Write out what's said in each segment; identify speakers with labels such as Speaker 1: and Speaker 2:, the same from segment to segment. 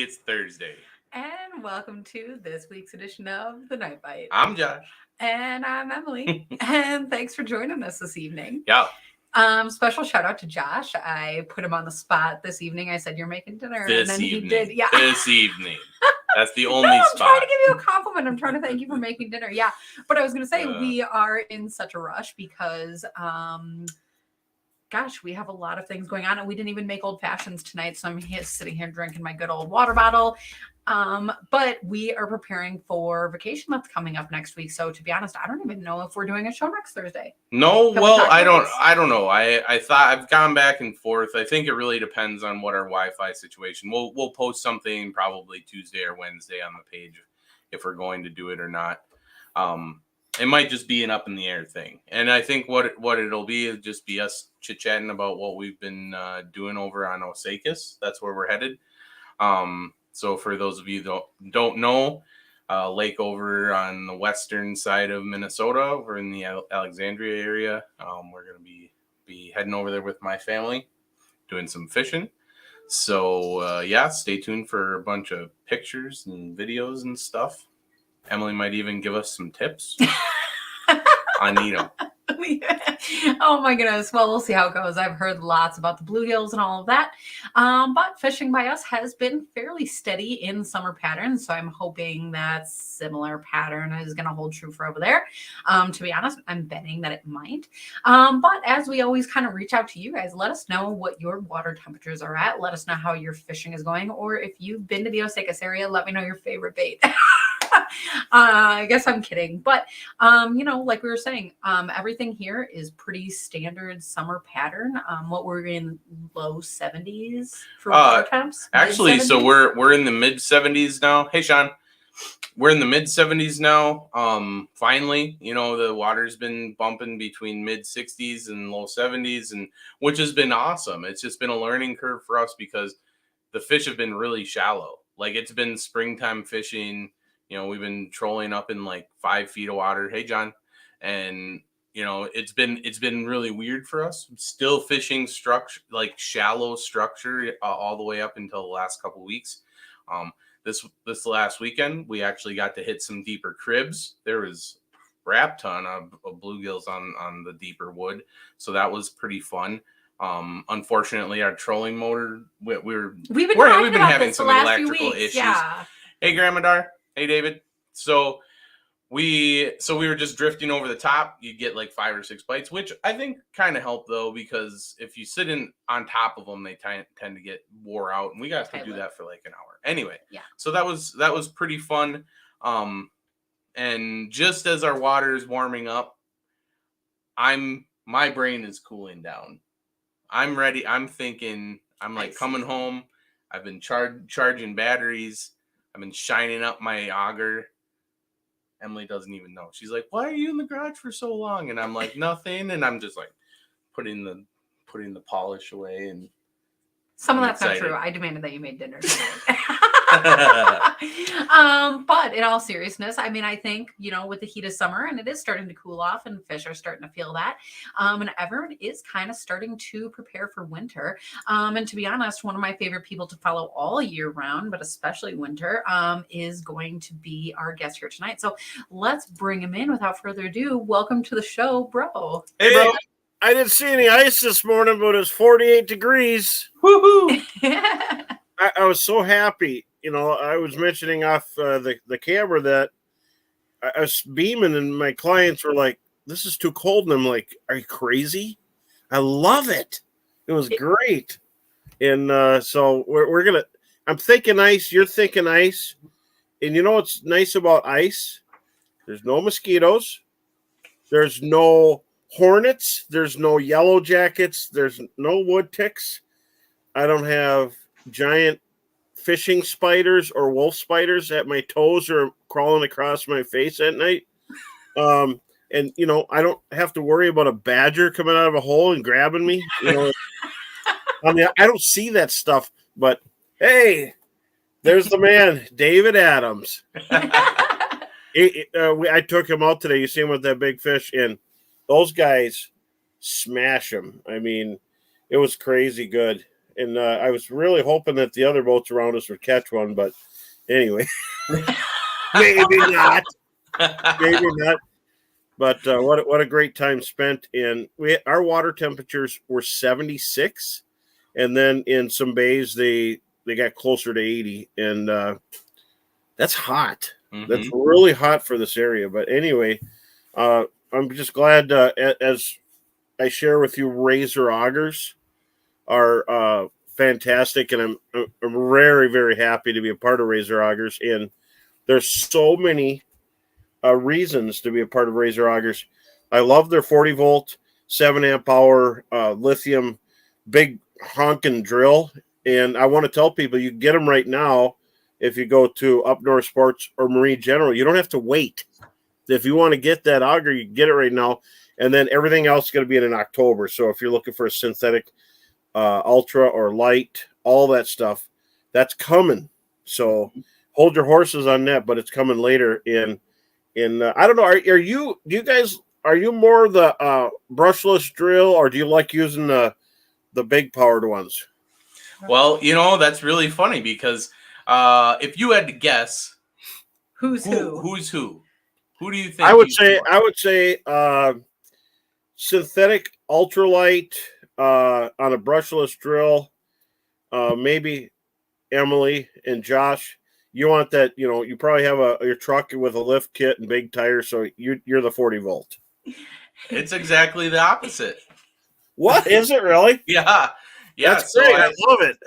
Speaker 1: everybody. It's Thursday.
Speaker 2: And welcome to this week's edition of The Night Bite.
Speaker 1: I'm Josh.
Speaker 2: And I'm Emily. And thanks for joining us this evening.
Speaker 1: Yeah.
Speaker 2: Special shout out to Josh. I put him on the spot this evening. I said, "You're making dinner."
Speaker 1: This
Speaker 2: and then
Speaker 1: evening.
Speaker 2: he did. Yeah.
Speaker 1: This evening. That's the only
Speaker 2: No, I'm
Speaker 1: spot.
Speaker 2: trying to give you a compliment. I'm trying to thank you for making dinner. Yeah. But I was going to say, we are in such a rush because, gosh, we have a lot of things going on, and we didn't even make old fashions tonight. So I'm sitting here drinking my good old water bottle. But we are preparing for vacation that's coming up next week. So to be honest, I don't even know if we're doing a show next Thursday.
Speaker 1: No, well, I don't know. I thought I've gone back and forth. I think it really depends on what our Wi-Fi situation. We'll post something probably Tuesday or Wednesday on the page if we're going to do it or not. It might just be an up in the air thing. And I think what it'll be is just be us chit-chatting about what we've been doing over on Osakis. That's where we're headed. So for those of you that don't know, lake over on the western side of Minnesota, over in the Alexandria area. We're going to be heading over there with my family, doing some fishing. So, stay tuned for a bunch of pictures and videos and stuff. Emily might even give us some tips. I need them.
Speaker 2: Oh my goodness. Well, we'll see how it goes. I've heard lots about the bluegills and all of that. But fishing by us has been fairly steady in summer patterns. So I'm hoping that similar pattern is going to hold true for over there. To be honest, I'm betting that it might. But as we always kind of reach out to you guys, let us know what your water temperatures are at. Let us know how your fishing is going. Or if you've been to the Osakis area, let me know your favorite bait. I guess I'm kidding. But, like we were saying, everything here is pretty standard summer pattern. What we're in low 70s for water temps.
Speaker 1: Actually, so we're in the mid 70s now. Hey, Sean. We're in the mid 70s now. Finally, the water's been bumping between mid 60s and low 70s, and which has been awesome. It's just been a learning curve for us because the fish have been really shallow. Like, it's been springtime fishing. We've been trolling up in like 5 feet of water. Hey, John. And, it's been really weird for us. Still fishing structure, like shallow structure all the way up until the last couple of weeks. This last weekend, we actually got to hit some deeper cribs. There was a crap ton of bluegills on the deeper wood. So that was pretty fun. Unfortunately, our trolling motor, we've been having some electrical issues.
Speaker 2: Yeah.
Speaker 1: Hey, Grandma Dar. Hey, David. So we were just drifting over the top. You get like 5 or 6 bites, which I think kind of helped though, because if you sit on top of them, they tend to get wore out, and we got to do that for like an hour. Anyway,
Speaker 2: yeah.
Speaker 1: So that was pretty fun. And just as our water is warming up, my brain is cooling down. I'm ready. I'm thinking. I'm like coming home. I've been charging batteries. I've been shining up my auger. Emily doesn't even know. She's like, "Why are you in the garage for so long?" And I'm like, "Nothing." And I'm just like putting the polish away. And
Speaker 2: some of that's not true. I demanded that you made dinner today. But in all seriousness, I mean, I think, with the heat of summer, and it is starting to cool off, and fish are starting to feel that. And everyone is kind of starting to prepare for winter. And to be honest, one of my favorite people to follow all year round, but especially winter, is going to be our guest here tonight. So let's bring him in without further ado. Welcome to the show, bro.
Speaker 3: Hey, bro. I didn't see any ice this morning, but it's 48 degrees.
Speaker 1: Woohoo!
Speaker 3: I was so happy. I was mentioning off the camera that I was beaming, and my clients were like, "This is too cold." And I'm like, "Are you crazy? I love it. It was great." And so we're going to – I'm thinking ice. You're thinking ice. And you know what's nice about ice? There's no mosquitoes. There's no hornets. There's no yellow jackets. There's no wood ticks. I don't have giant fishing spiders or wolf spiders at my toes or crawling across my face at night. And, I don't have to worry about a badger coming out of a hole and grabbing me. I mean, I don't see that stuff, but hey, there's the man, David Adams. I took him out today. You see him with that big fish, and those guys smash him. I mean, it was crazy good. and I was really hoping that the other boats around us would catch one, but anyway, maybe not. Maybe not. But what a great time spent. And our water temperatures were 76, and then in some bays they got closer to 80, and that's hot. That's really hot for this area. But anyway, I'm just glad as I share with you, Razr Augers are fantastic, and I'm very, very happy to be a part of Razr Augers. And there's so many reasons to be a part of Razr Augers. I love their 40 volt, 7 amp hour lithium big honking drill. And I want to tell people you can get them right now if you go to Up North Sports or Marine General. You don't have to wait. If you want to get that auger, you can get it right now. And then everything else is going to be in October. So if you're looking for a synthetic ultra or light, all that stuff, that's coming. So hold your horses on that, but it's coming later. I don't know. Are you more the brushless drill, or do you like using the big powered ones?
Speaker 1: Well, that's really funny because if you had to guess,
Speaker 2: who's who?
Speaker 1: Who do you think?
Speaker 3: I would say synthetic ultralight on a brushless drill. Maybe Emily and Josh. You want that? You probably have your truck with a lift kit and big tires, so you're the 40 volt.
Speaker 1: It's exactly the opposite.
Speaker 3: What is it really?
Speaker 1: Yeah.
Speaker 3: That's great. I love it.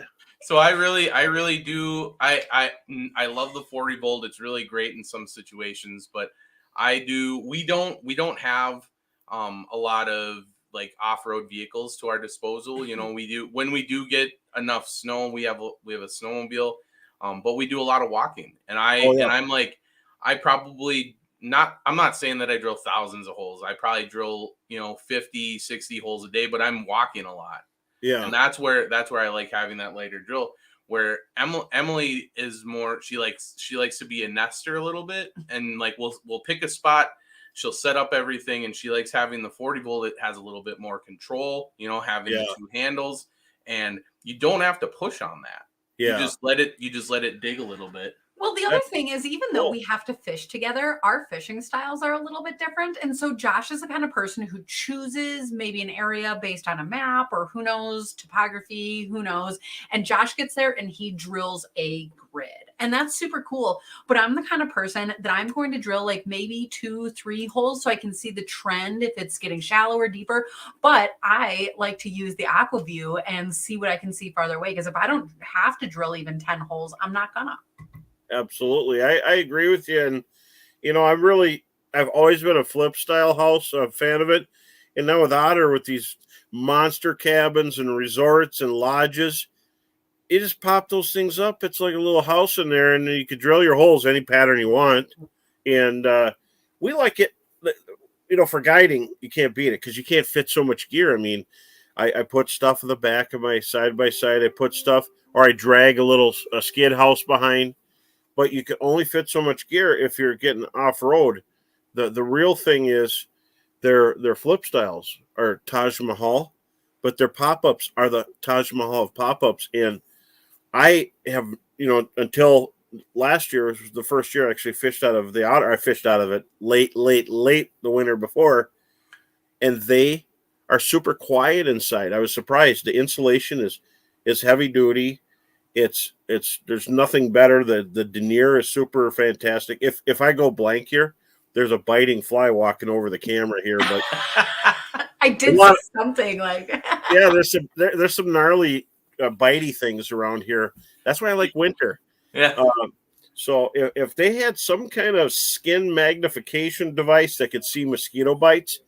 Speaker 1: So I really do. I love the 40 volt. It's really great in some situations, but we don't have a lot of like off-road vehicles to our disposal. We do, when we do get enough snow, we have a snowmobile, but we do a lot of walking. And I'm like, I'm not saying that I drill thousands of holes. I probably drill 50, 60 holes a day, but I'm walking a lot. Yeah. And that's where I like having that lighter drill, where Emily is more, she likes to be a nester a little bit, and like we'll pick a spot, she'll set up everything, and she likes having the 40 volt. It has a little bit more control, having the two handles, and you don't have to push on that. Yeah. You just let it dig a little bit.
Speaker 2: Well, the other thing is, even though we have to fish together, our fishing styles are a little bit different. And so Josh is the kind of person who chooses maybe an area based on a map, or who knows, topography, who knows. And Josh gets there and he drills a grid. And that's super cool. But I'm the kind of person that I'm going to drill like maybe 2-3 holes so I can see the trend if it's getting shallower, deeper. But I like to use the aqua view and see what I can see farther away. Because if I don't have to drill even 10 holes, I'm not gonna.
Speaker 3: Absolutely. I agree with you. And, I've always been a flip style house, a fan of it. And now with Otter, with these monster cabins and resorts and lodges, you just pop those things up. It's like a little house in there, and you could drill your holes any pattern you want. And we like it, for guiding. You can't beat it because you can't fit so much gear. I mean, I put stuff in the back of my side-by-side. I put stuff, or I drag a skid house behind. But you can only fit so much gear if you're getting off-road. The real thing is their flip styles are Taj Mahal, but their pop-ups are the Taj Mahal of pop-ups. And I have, until last year, was the first year I actually fished out of the Otter. I fished out of it late the winter before, and they are super quiet inside. I was surprised. The insulation is heavy duty. There's nothing better. The denier is super fantastic. If I go blank here, there's a biting fly walking over the camera here, but
Speaker 2: I did see something like
Speaker 3: yeah, there's some gnarly bitey things around here. That's why I like winter.
Speaker 1: Yeah.
Speaker 3: So if they had some kind of skin magnification device that could see mosquito bites,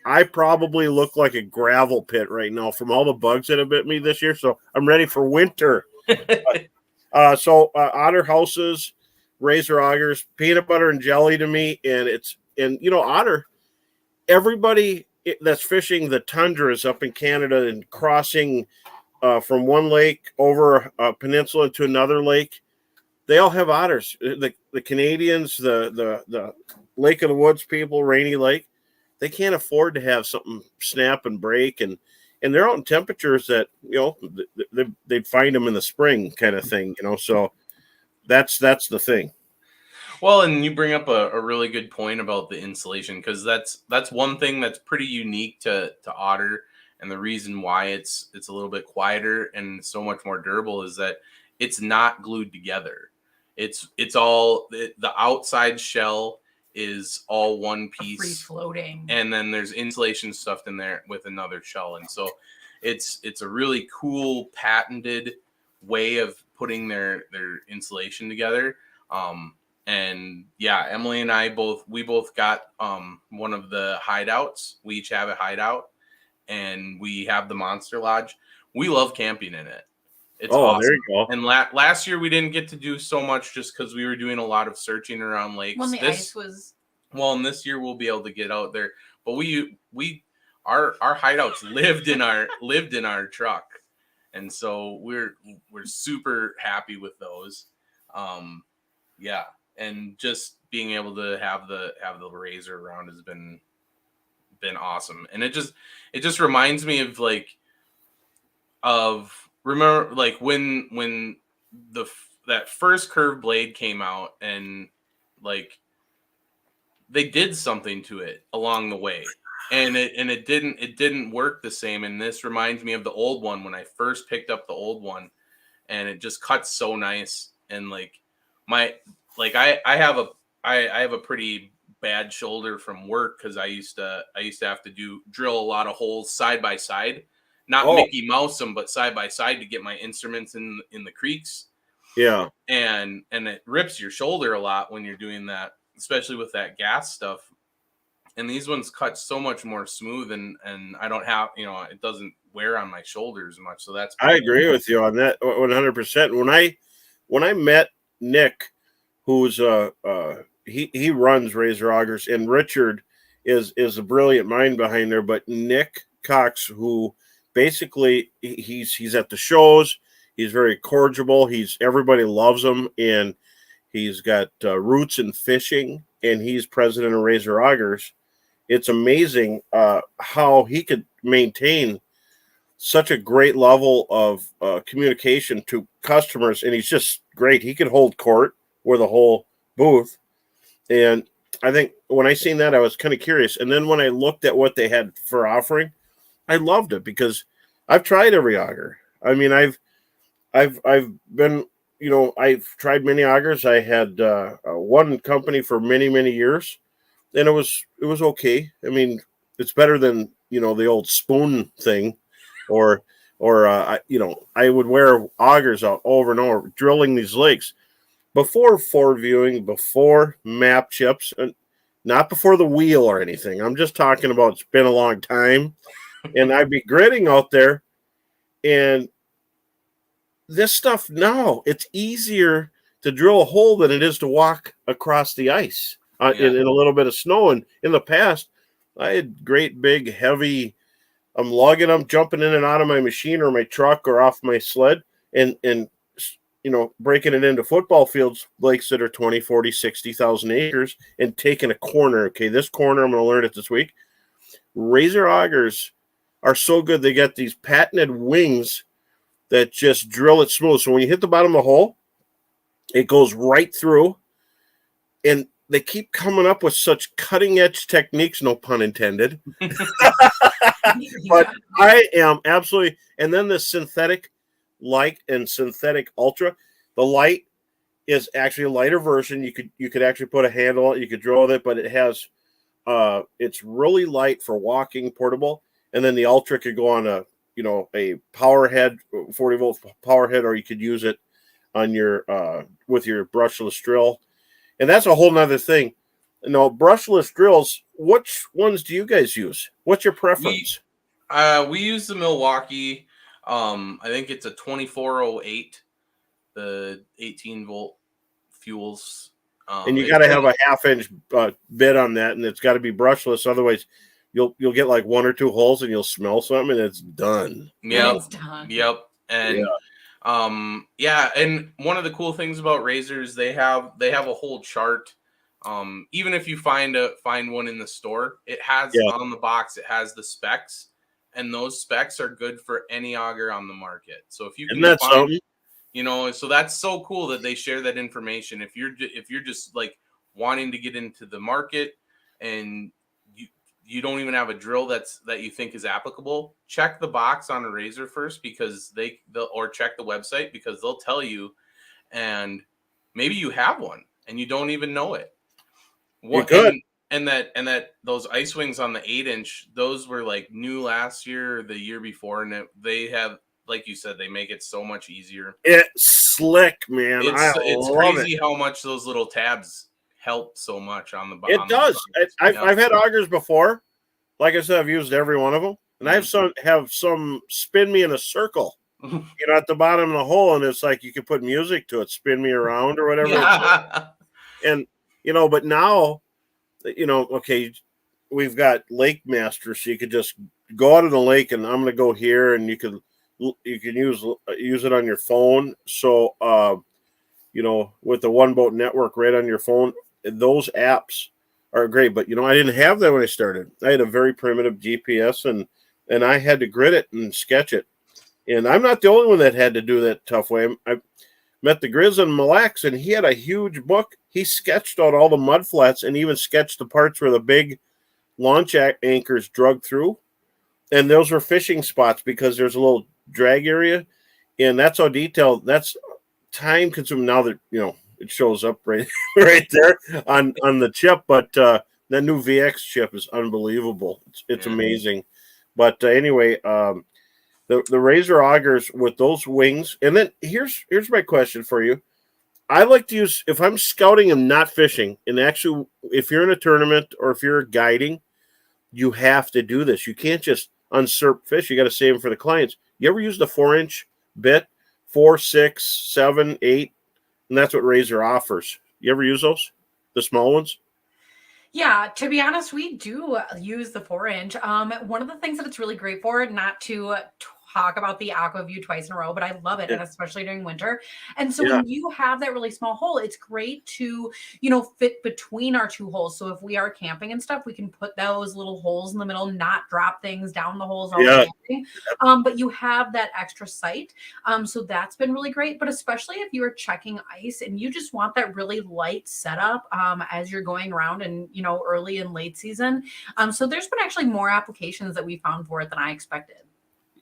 Speaker 3: I probably look like a gravel pit right now from all the bugs that have bit me this year. So I'm ready for winter. So Otter houses, Razr Augers, peanut butter and jelly to me. And Otter, everybody that's fishing the tundras up in Canada and crossing from one lake over a peninsula to another lake, they all have otters. The Canadians, the Lake of the Woods people, Rainy Lake, they can't afford to have something snap and break. And and they're out in temperatures that they'd find them in the spring kind of thing. So that's the thing.
Speaker 1: Well, and you bring up a really good point about the insulation, because that's one thing that's pretty unique to otter, and the reason why it's a little bit quieter and so much more durable is that it's not glued together. It's all the outside shell is all one
Speaker 2: Free
Speaker 1: piece,
Speaker 2: floating.
Speaker 1: and then there's insulation stuffed in there with another shell, and so it's a really cool patented way of putting their insulation together. And yeah, Emily and I both got one of the hideouts. We each have a hideout, and we have the Monster Lodge. We love camping in it. It's awesome.
Speaker 3: There you go.
Speaker 1: And last year we didn't get to do so much just because we were doing a lot of searching around lakes.
Speaker 2: When the ice was
Speaker 1: and this year we'll be able to get out there. But our hideouts lived in our truck, and so we're super happy with those. Yeah, and just being able to have the Razr around has been awesome, and it just reminds me of remember when that first curved blade came out, and they did something to it along the way, and it didn't work the same. And this reminds me of the old one when I first picked up the old one, and it just cuts so nice. And I have a pretty bad shoulder from work, because I used to have to drill a lot of holes side by side, not Mickey Mouse them, but side by side, to get my instruments in the creeks.
Speaker 3: Yeah,
Speaker 1: and it rips your shoulder a lot when you're doing that, especially with that gas stuff. And these ones cut so much more smooth, and I don't have, it doesn't wear on my shoulders much. So that's
Speaker 3: I agree with you on that 100%. When I met Nick, who's he runs Razr Augers, and Richard is a brilliant mind behind there. But Nick Cox, who basically he's at the shows, he's very cordial. Everybody loves him, and he's got roots in fishing, and he's president of Razr Augers. It's amazing how he could maintain such a great level of communication to customers, and he's just great. He could hold court with a whole booth, and I think when I seen that, I was kind of curious. And then when I looked at what they had for offering, I loved it, because I've tried every auger. I mean, I've been, I've tried many augers. I had one company for many years, and it was okay. I mean, it's better than the old spoon thing, or I would wear augers out over and over, drilling these lakes before Ford viewing, before map chips, and not before the wheel or anything. I'm just talking about it's been a long time, and I'd be gritting out there, and this stuff now, it's easier to drill a hole than it is to walk across the ice in a little bit of snow. And in the past, I had great big heavy. I'm lugging them, jumping in and out of my machine or my truck or off my sled, and breaking it into football fields, lakes that are 20, 40, 60,000 acres, and taking a corner. Okay, this corner, I'm going to learn it this week. Razr Augers are so good. They got these patented wings that just drill it smooth. So when you hit the bottom of the hole, it goes right through. And they keep coming up with such cutting edge techniques, no pun intended. But I am absolutely. And then the synthetic light and synthetic ultra. The light is actually a lighter version. You could actually put a handle on it. You could drill with it, but it has it's really light for walking, portable. And then the ultra could go on a power head, 40 volt power head, or you could use it on your with your brushless drill. And that's a whole nother thing. Brushless drills, which ones do you guys use? What's your preference?
Speaker 1: We use the Milwaukee. I think it's a 2408, the 18 volt fuels.
Speaker 3: And you got to have a half-inch bit on that, and it's got to be brushless. Otherwise, you'll get like one or two holes, and you'll smell something, and it's done.
Speaker 1: Yep.
Speaker 2: It's done.
Speaker 1: Yep. And and one of the cool things about Razrs, they have a whole chart. Even if you find one in the store, it has on the box, it has the specs, and those specs are good for any auger on the market. So if you can
Speaker 3: Isn't that
Speaker 1: find,
Speaker 3: something?
Speaker 1: you know, so that's so cool that they share that information. If you're just like wanting to get into the market and you don't even have a drill that you think is applicable, check the box on a Razor first, because they'll or check the website, because they'll tell you, and maybe you have one and you don't even know it.
Speaker 3: You could.
Speaker 1: And that those ice wings on the 8-inch, those were like new last year or the year before, and they have, like you said, they make it so much easier.
Speaker 3: It's slick, man.
Speaker 1: It's
Speaker 3: love
Speaker 1: crazy
Speaker 3: it.
Speaker 1: how much those little tabs help so much on the
Speaker 3: It
Speaker 1: on
Speaker 3: does.
Speaker 1: those augers.
Speaker 3: I've had augers before. Like I said, I've used every one of them, and I have some spin me in a circle. You know, at the bottom of the hole, and it's like you can put music to it, spin me around or whatever.
Speaker 1: Yeah.
Speaker 3: And you know, but now, you know, okay, we've got Lake Master, so you could just go out of the lake, and I'm going to go here, and you can use it on your phone. So, you know, with the One Boat Network right on your phone, those apps are great. But you know, I didn't have that when I started. I had a very primitive GPS, and I had to grid it and sketch it. And I'm not the only one that had to do that tough way. I met the Grizz in Mille Lacs, and he had a huge book. He sketched out all the mud flats and even sketched the parts where the big launch anchors drug through. And those were fishing spots because there's a little drag area. And that's how detailed, that's time consuming. Now that, you know, it shows up right there on the chip. But that new VX chip is unbelievable. It's amazing. But anyway, the Razr augers with those wings. And then here's my question for you. I like to use, if I'm scouting and not fishing, and actually if you're in a tournament or if you're guiding, you have to do this. You can't just usurp fish. You got to save them for the clients. You ever use the 4-inch bit? 4, 6, 7, 8, and that's what Razr offers. You ever use those? The small ones?
Speaker 2: Yeah, to be honest, we do use the 4-inch. One of the things that it's really great for, not to talk about the AquaView twice in a row, but I love it, and especially during winter. And so when you have that really small hole, it's great to, you know, fit between our two holes. So if we are camping and stuff, we can put those little holes in the middle, not drop things down the holes. Camping. But you have that extra sight. So that's been really great. But especially if you are checking ice and you just want that really light setup as you're going around and, you know, early and late season. So there's been actually more applications that we found for it than I expected.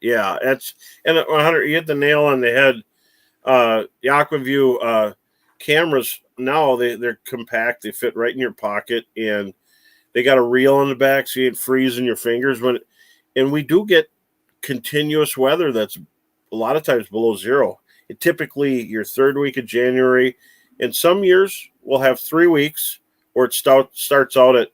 Speaker 3: Yeah, that's, and 100, you hit the nail on the head. The AquaView cameras now, they're compact, they fit right in your pocket, and they got a reel on the back so you ain't freezing your fingers and we do get continuous weather that's a lot of times below zero. Typically your third week of January, and some years we'll have 3 weeks where it starts out at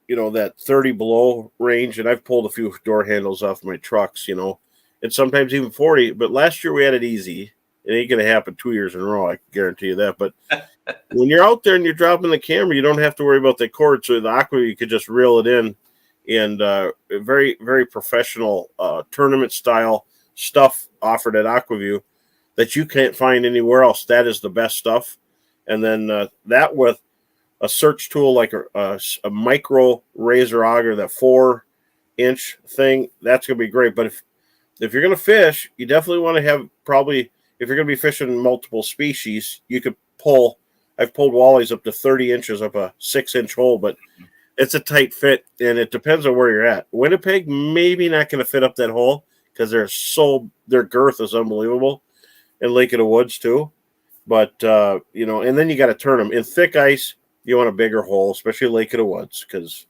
Speaker 3: you know, that 30 below range, and I've pulled a few door handles off my trucks, you know, and sometimes even 40. But last year we had it easy. It ain't going to happen 2 years in a row, I can guarantee you that. But when you're out there and you're dropping the camera, you don't have to worry about the cord. So the Aqua, you could just reel it in, and very, very professional tournament style stuff offered at AquaView that you can't find anywhere else. That is the best stuff. And then that with a search tool like a micro Razr auger, that 4-inch thing, that's going to be great. But if you're going to fish, you definitely want to have, probably, if you're going to be fishing multiple species, you could pull. I've pulled walleyes up to 30 inches up a 6-inch hole, but it's a tight fit, and it depends on where you're at. Winnipeg, maybe not going to fit up that hole because their girth is unbelievable, and Lake of the Woods too. But you know, and then you got to turn them in thick ice. You want a bigger hole, especially Lake of the Woods, because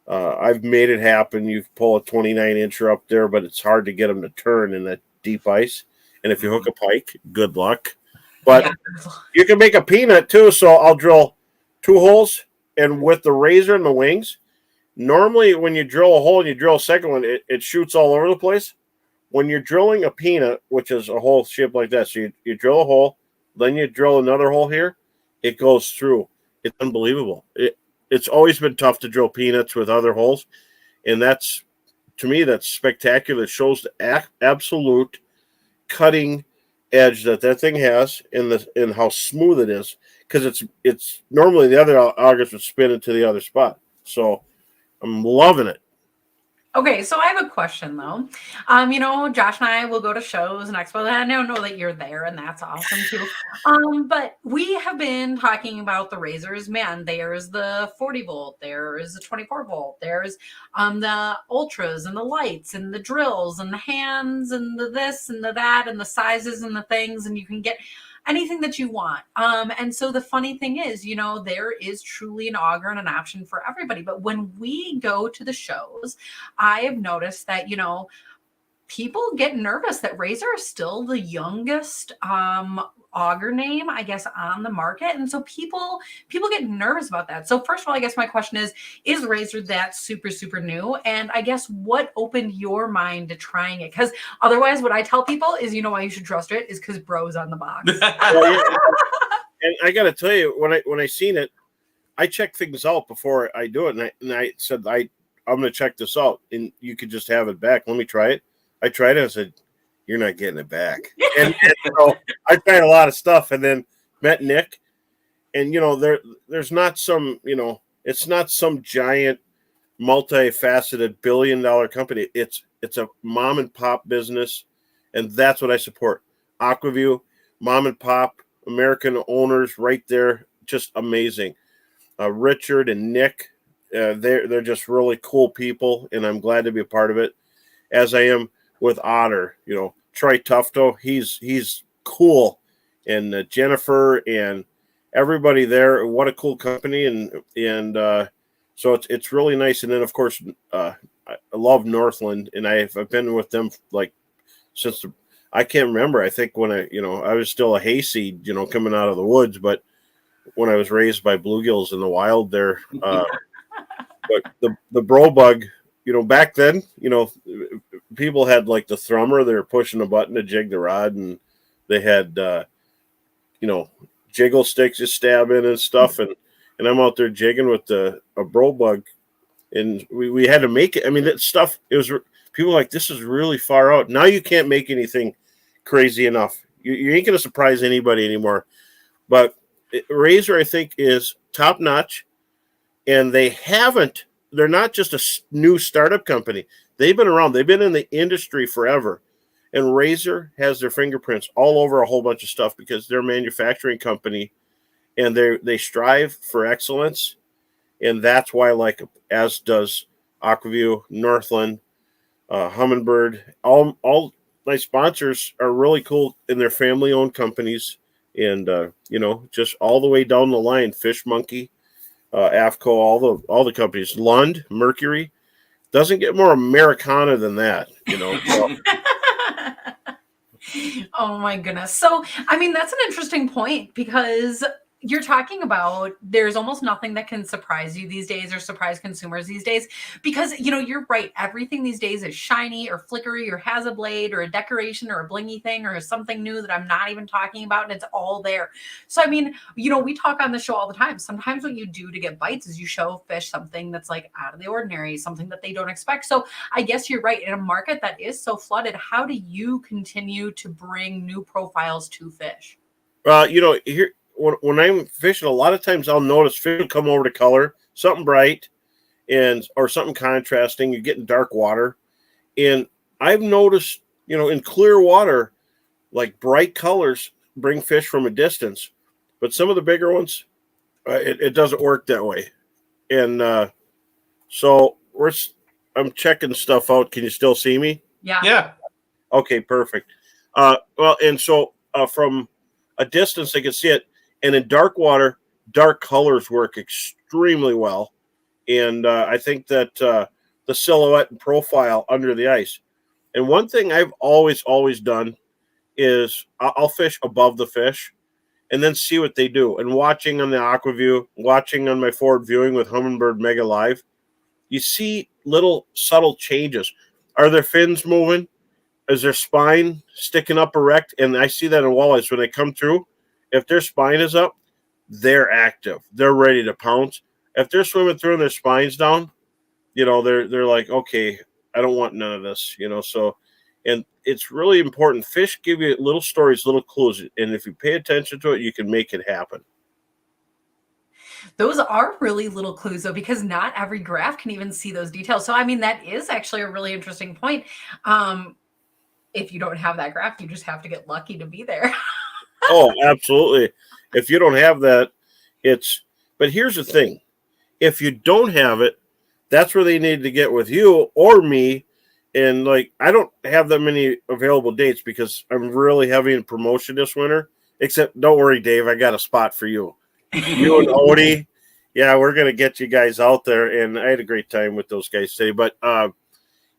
Speaker 3: I've made it happen. You pull a 29-incher up there, but it's hard to get them to turn in that deep ice. And if you hook a pike, good luck. But you can make a peanut too. So I'll drill 2 holes, and with the Razr and the wings, normally when you drill a hole and you drill a second one, it shoots all over the place. When you're drilling a peanut, which is a hole shaped like that, so you drill a hole, then you drill another hole here, it goes through. It's unbelievable. It's always been tough to drill peanuts with other holes, and that's, to me, that's spectacular. It shows the absolute cutting edge that thing has, and how smooth it is, because it's normally the other augers would spin into the other spot. So I'm loving it.
Speaker 2: Okay, so I have a question though. Josh and I will go to shows and expos, and I don't know that you're there, and that's awesome too. But we have been talking about the razors. Man, there's the 40 volt, there's the 24 volt, there's the ultras and the lights and the drills and the hands and the this and the that and the sizes and the things, and you can get anything that you want. And so the funny thing is, there is truly an auger and an option for everybody. But when we go to the shows, I have noticed that, people get nervous that Razor is still the youngest auger name, I guess, on the market. And so people get nervous about that. So first of all, I guess my question is Razor that super, super new? And I guess what opened your mind to trying it? Because otherwise what I tell people is, why you should trust it is because bro's on the box.
Speaker 3: Well, yeah. And I got to tell you, when I seen it, I check things out before I do it. And I said, I'm going to check this out and you could just have it back. Let me try it. I tried it. I said, you're not getting it back. And so I tried a lot of stuff and then met Nick. And, there's not some, it's not some giant multifaceted billion-dollar company. It's a mom and pop business. And that's what I support. Aquaview, mom and pop, American owners right there. Just amazing. Richard and Nick, they're just really cool people. And I'm glad to be a part of it, as I am with Otter, Troy Tufto, he's cool, and Jennifer and everybody there. What a cool company, and so it's really nice. And then of course, I love Northland, and I've been with them like since I can't remember. I think when I was still a hayseed, coming out of the woods, but when I was raised by bluegills in the wild there, but the bro bug. Back then, people had like the thrummer. They were pushing a button to jig the rod, and they had, jiggle sticks to stab in and stuff. And I'm out there jigging with a bro bug, and we had to make it. I mean, that stuff. It was people were like, this is really far out. Now you can't make anything crazy enough. You ain't gonna surprise anybody anymore. But Razor, I think, is top notch, and they're not just a new startup company. They've been around. They've been in the industry forever. And Razor has their fingerprints all over a whole bunch of stuff because they're a manufacturing company and they strive for excellence. And that's why I like them, as does Aquaview, Northland, Humminbird. All my sponsors are really cool, and they're family-owned companies. And, just all the way down the line, Fish Monkey, AFCO, all the companies, Lund, Mercury, doesn't get more Americana than that, So.
Speaker 2: Oh my goodness. So, I mean, that's an interesting point because you're talking about there's almost nothing that can surprise you these days or surprise consumers these days because, you're right. Everything these days is shiny or flickery or has a blade or a decoration or a blingy thing or something new that I'm not even talking about, and it's all there. So, I mean, we talk on the show all the time. Sometimes what you do to get bites is you show fish something that's like out of the ordinary, something that they don't expect. So I guess you're right. In a market that is so flooded, how do you continue to bring new profiles to fish?
Speaker 3: Here, when I'm fishing, a lot of times I'll notice fish will come over to color, something bright or something contrasting. You get in dark water. And I've noticed, in clear water, like bright colors bring fish from a distance. But some of the bigger ones, it doesn't work that way. And so I'm checking stuff out. Can you still see me?
Speaker 2: Yeah.
Speaker 3: Okay, perfect. And so from a distance, I can see it. And in dark water, dark colors work extremely well. And I think that the silhouette and profile under the ice. And one thing I've always done is I'll fish above the fish and then see what they do. And watching on the Aquaview, watching on my forward viewing with Humminbird Mega Live, you see little subtle changes. Are their fins moving? Is their spine sticking up erect? And I see that in walleyes when they come through. If their spine is up, they're active. They're ready to pounce. If they're swimming through and their spine's down, they're like, okay, I don't want none of this, So, and it's really important. Fish give you little stories, little clues, and if you pay attention to it, you can make it happen.
Speaker 2: Those are really little clues, though, because not every graph can even see those details. So, I mean, that is actually a really interesting point. If you don't have that graph, you just have to get lucky to be there.
Speaker 3: Oh, absolutely. If you don't have that, but here's the thing. If you don't have it, that's where they need to get with you or me. And like, I don't have that many available dates because I'm really heavy in promotion this winter. Except, don't worry, Dave, I got a spot for you. You and Odie, yeah, we're gonna get you guys out there. And I had a great time with those guys today. But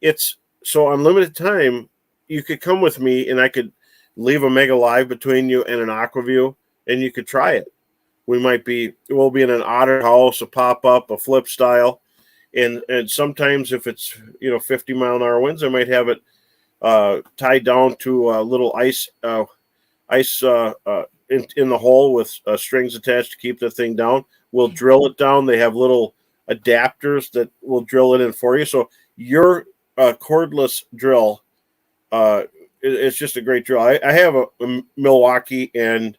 Speaker 3: it's so unlimited time. You could come with me, and I could leave a mega live between you and an Aquaview, and you could try it. We'll be in an otter house, a pop up, a flip style. And sometimes if it's 50-mile-an-hour winds, I might have it tied down to a little ice in the hole with strings attached to keep the thing down. We'll drill it down. They have little adapters that will drill it in for you. So your cordless drill, it's just a great drill. I have a Milwaukee and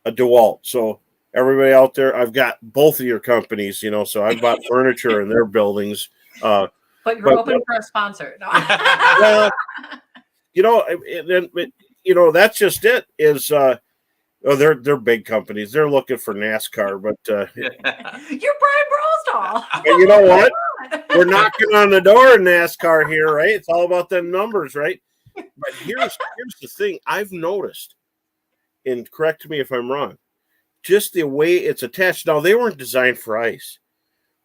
Speaker 3: a DeWalt. So everybody out there, I've got both of your companies, so I've bought furniture in their buildings.
Speaker 2: But you're open for a sponsor. No.
Speaker 3: Well, that's just it. They're big companies. They're looking for NASCAR, but
Speaker 2: you're Brian Brosdahl.
Speaker 3: And you know what? We're knocking on the door in NASCAR here, right? It's all about the numbers, right? But here's the thing I've noticed, and correct me if I'm wrong. Just the way it's attached. Now, they weren't designed for ice,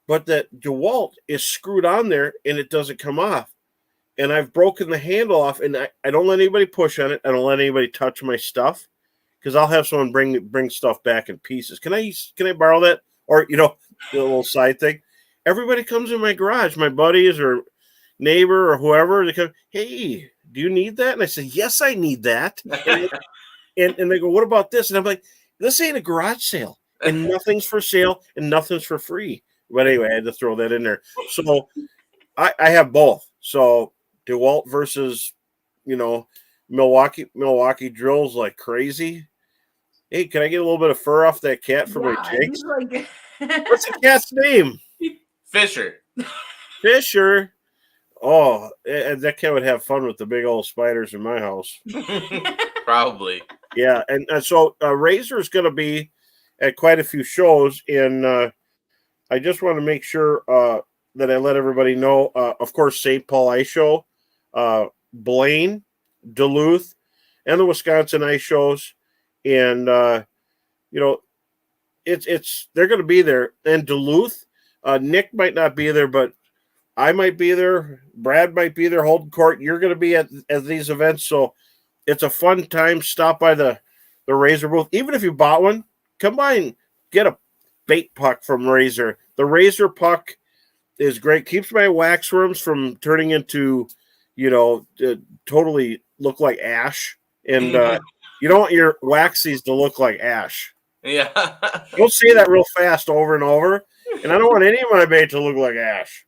Speaker 3: but that DeWalt is screwed on there and it doesn't come off. And I've broken the handle off, and I don't let anybody push on it. I don't let anybody touch my stuff because I'll have someone bring stuff back in pieces. Can I borrow that? Or, the little side thing. Everybody comes in my garage, my buddies or neighbor or whoever. They come, hey, do you need that? And I say, yes, I need that. and they go, what about this? And I'm like, this ain't a garage sale, and nothing's for sale, and nothing's for free. But anyway, I had to throw that in there. So I have both. So DeWalt versus, Milwaukee drills like crazy. Hey, can I get a little bit of fur off that cat for my Jakes? What's the cat's name?
Speaker 1: Fisher.
Speaker 3: Fisher. Oh, that cat would have fun with the big old spiders in my house.
Speaker 1: Probably.
Speaker 3: Yeah, and so Razr is going to be at quite a few shows, and I just want to make sure that I let everybody know. Of course, St. Paul Ice Show, Blaine, Duluth, and the Wisconsin Ice Shows, and it's they're going to be there. And Duluth, Nick might not be there, but I might be there. Brad might be there holding court. You're going to be at these events, so it's a fun time. Stop by the Razr booth. Even if you bought one, come by and get a bait puck from Razr. The Razr puck is great. Keeps my waxworms from turning into, totally look like ash. And you don't want your waxies to look like ash.
Speaker 1: Yeah.
Speaker 3: Don't say that real fast over and over. And I don't want any of my bait to look like ash.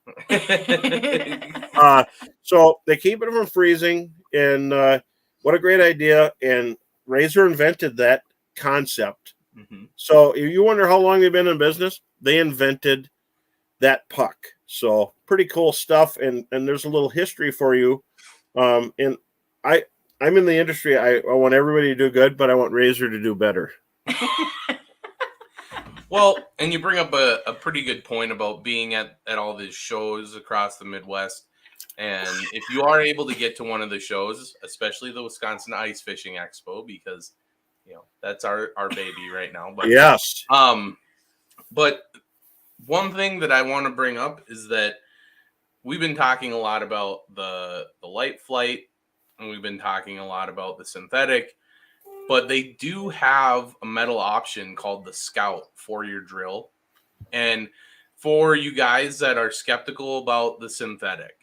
Speaker 3: So they keep it from freezing. And what a great idea. And Razr invented that concept. Mm-hmm. So if you wonder how long they've been in business, they invented that puck. So pretty cool stuff. And there's a little history for you. And I'm in the industry. I want everybody to do good, but I want Razr to do better.
Speaker 1: Well, and you bring up a pretty good point about being at all these shows across the Midwest. And if you are able to get to one of the shows, especially the Wisconsin Ice Fishing Expo, because that's our baby right now. But
Speaker 3: yes.
Speaker 1: But one thing that I want to bring up is that we've been talking a lot about the light flight, and we've been talking a lot about the synthetic. But they do have a metal option called the Scout for your drill. And for you guys that are skeptical about the synthetic,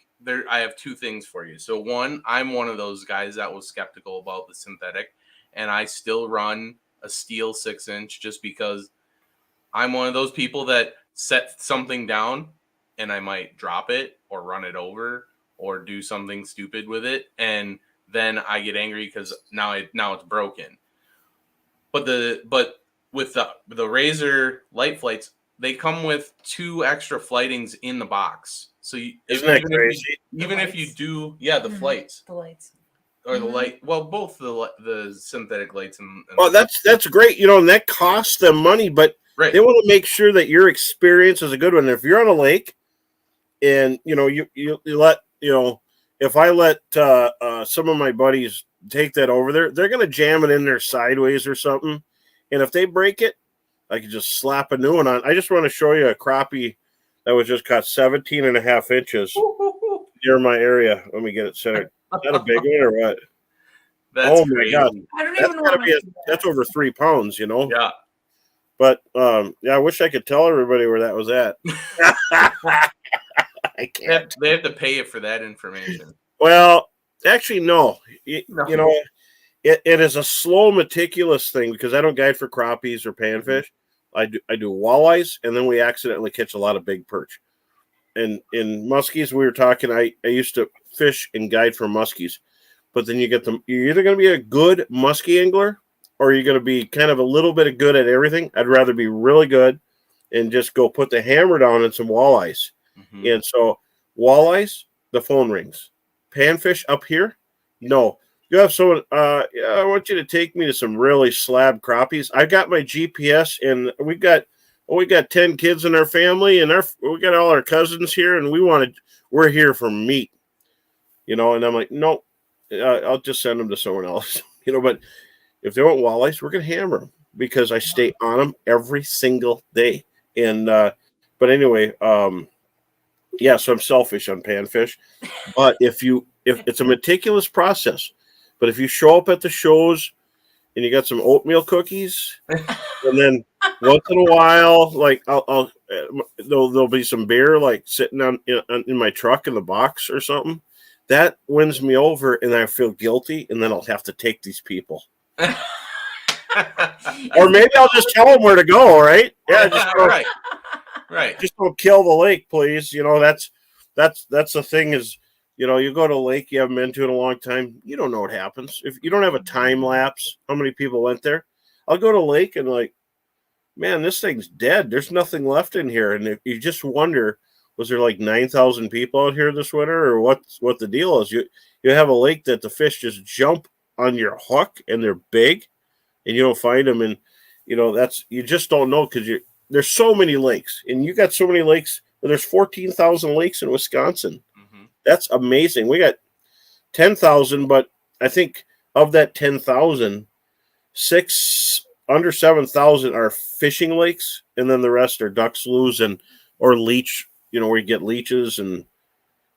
Speaker 1: I have two things for you. So one, I'm one of those guys that was skeptical about the synthetic, and I still run a steel 6-inch just because I'm one of those people that set something down and I might drop it or run it over or do something stupid with it. And then I get angry because now it's broken. But with the Razr light flights, they come with 2 extra flightings in the box. So
Speaker 3: Isn't that crazy?
Speaker 1: Even if you do, the flights
Speaker 2: The lights.
Speaker 1: or the light, well, both the synthetic lights and
Speaker 3: Well, that's great, and that costs them money, but
Speaker 1: right.
Speaker 3: they want to make sure that your experience is a good one. If you're on a lake, and you let if I let some of my buddies take that over there, they're going to jam it in there sideways or something, and if they break it, I can just slap a new one on. I just want to show you a crappie that was just caught 17 and a half inches near my area. Let me get it centered. Is that a big one or what?
Speaker 1: That's
Speaker 3: my
Speaker 1: crazy.
Speaker 3: God.
Speaker 2: I don't
Speaker 3: That's
Speaker 2: even know.
Speaker 3: gotta be that's over 3 pounds,
Speaker 1: Yeah.
Speaker 3: But I wish I could tell everybody where that was at. I can't.
Speaker 1: They have to pay you for that information.
Speaker 3: Well, actually, no.
Speaker 1: No.
Speaker 3: It is a slow, meticulous thing because I don't guide for crappies or panfish. I do walleyes, and then we accidentally catch a lot of big perch. And in muskies, we were talking. I used to fish and guide for muskies, but then you get them. You're either going to be a good muskie angler, or you're going to be kind of a little bit of good at everything. I'd rather be really good and just go put the hammer down on some walleyes.
Speaker 1: Mm-hmm.
Speaker 3: And so walleyes, the phone rings. Panfish up here, no. You have someone. I want you to take me to some really slab crappies. I got my GPS, and we got 10 kids in our family, and we got all our cousins here, and we're here for meat, And I'm like, no, I'll just send them to someone else, But if they want walleyes, we're gonna hammer them because I stay on them every single day. And but anyway, so I'm selfish on panfish, but if it's a meticulous process. But if you show up at the shows and you got some oatmeal cookies, and then once in a while, like there'll be some beer like sitting in my truck in the box or something, that wins me over, and I feel guilty, and then I'll have to take these people, or maybe I'll just tell them where to go. Right? Yeah, just go,
Speaker 1: right.
Speaker 3: Just don't kill the lake, please. That's the thing is. You go to a lake you haven't been to in a long time, you don't know what happens. If you don't have a time lapse, how many people went there? I'll go to a lake and like, man, this thing's dead. There's nothing left in here. And if you just wonder, was there like 9,000 people out here this winter or what the deal is? You have a lake that the fish just jump on your hook and they're big and you don't find them. And, you just don't know because there's so many lakes and you got so many lakes. There's 14,000 lakes in Wisconsin. That's amazing. We got 10,000, but I think of that 10,000, under 7,000 are fishing lakes, and then the rest are duck sloughs or leech. Where you get leeches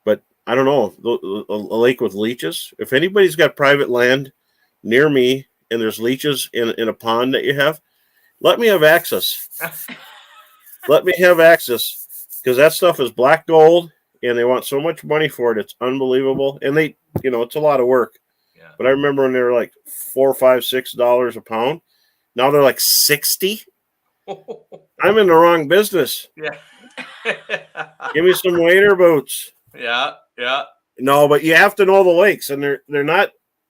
Speaker 3: but I don't know a lake with leeches. If anybody's got private land near me and there's leeches in a pond that you have, let me have access. Let me have access because that stuff is black gold. And they want so much money for it. It's unbelievable. And they, it's a lot of work. Yeah. But I remember when they were like $4, $5, $6 a pound. Now they're like 60. I'm in the wrong business.
Speaker 1: Yeah.
Speaker 3: Give me some waiter boots.
Speaker 1: Yeah.
Speaker 3: No, but you have to know the lakes, and they